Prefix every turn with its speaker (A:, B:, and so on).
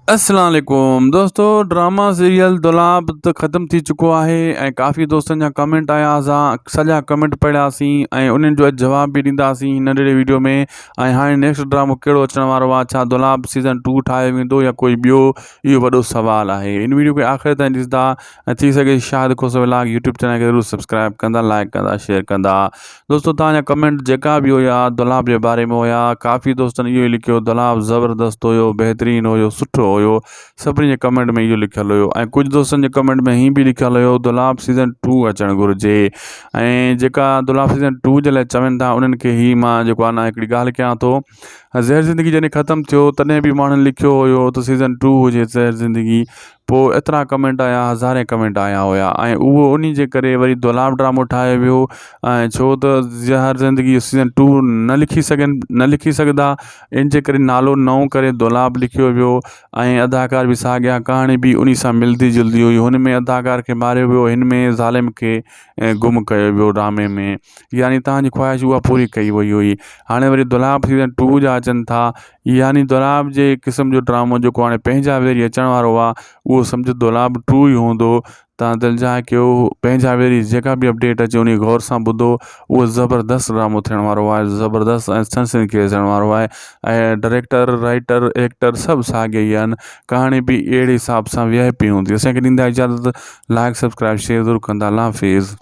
A: अस्सलाम वालेकुम दोस्तों। ड्रामा सीरियल दुलाब तो ख़त्म थी चुको है। काफ़ी दोस्तन जा कमेंट आया सॼा कमेंट पढ़ियासीं ऐं उन्हनि जो जवाब भी ॾींदासीं नंढड़े वीडियो में। हाँ नेक्स्ट ड्रामो कहिड़ो अचण वारो आहे, छा दुलाब सीज़न 2 ठाहियो वेंदो या कोई ॿियो, इहो वॾो सवाल है। इन वीडियो के आख़िर ताईं ॾिसंदा ऐं थी सके शायदि खोसो व्लॉग यूट्यूब चैनल के ज़रूर सब्सक्राइब कंदा, लाइक कंदा, शेयर कंदा। दोस्तों तव्हांजा कमेंट जेका भी हुआ दुलाब के बारे में हुआ, काफ़ी दोस्तनि इहो लिखियो दुलाब ज़बरदस्त हुयो, बेहतरीन हुयो, सुठो हुयो। सभिनी जे कमेंट में इहो लिखियल हुयो ऐं कुछ दोस्तनि जे कमेंट में हीअ भी लिखियल हुयो दुलाब सीज़न 2 अचणु घुरिजे। ऐं जेका दुलाब सीज़न 2 जे लाइ चवनि था उन्हनि खे ही मां जेको आहे न हिकिड़ी ॻाल्हि कयां थो। ज़हर ज़िंदगी जॾहिं ख़त्म थियो तॾहिं भी माण्हुनि लिखियो हुयो त सीज़न 2 हुजे ज़हर ज़िंदगी। पोइ एतिरा कमेंट आया, हज़ारे कमेंट आया हुया ऐं उहो उन्ही जे करे वरी दुलाब ड्रामो ठाहियो वियो। ऐं छो त ज़हर ज़िंदगी सीज़न 2 न लिखी सघंदा, इन जे करे नालो नओं करे दुलाब लिखियो वियो। ऐं अदाकार भी साॻिया, कहाणी भी उन्ही सां मिलंदी जुलदी हुई। हुन में अदाकार खे मारियो वियो, हिन में ज़ालिम खे गुम कयो वियो ड्रामे में। यानी तव्हांजी ख़्वाहिश उहा पूरी कई वई हुई। हाणे वरी दुलाब सीज़न 2 जा अचनि था, यानी दुलाब जे क़िस्म जो ड्रामो जेको हाणे पंहिंजा वेरी अचण वारो आहे उहो सम्झो दुलाब 2 ई हूंदो। तव्हां दिलि जाए कयो, पंहिंजा वेरी जेका भी अपडेट अचे उन गौर सां ॿुधो। उहो ज़बरदस्त ड्रामो थियण वारो आहे, ज़बरदस्त ऐं सनसनीखेज़ थियण वारो आहे। ऐं डायरेक्टर, राइटर, एक्टर सभु साॻिया ई आहिनि। कहाणी भी अहिड़े हिसाब सां VIP हूंदी। असांखे ॾींदा इजाज़त, लाइक सब्सक्राइब शेयर ज़रूरु कंदा। अल्लाह हाफ़िज़।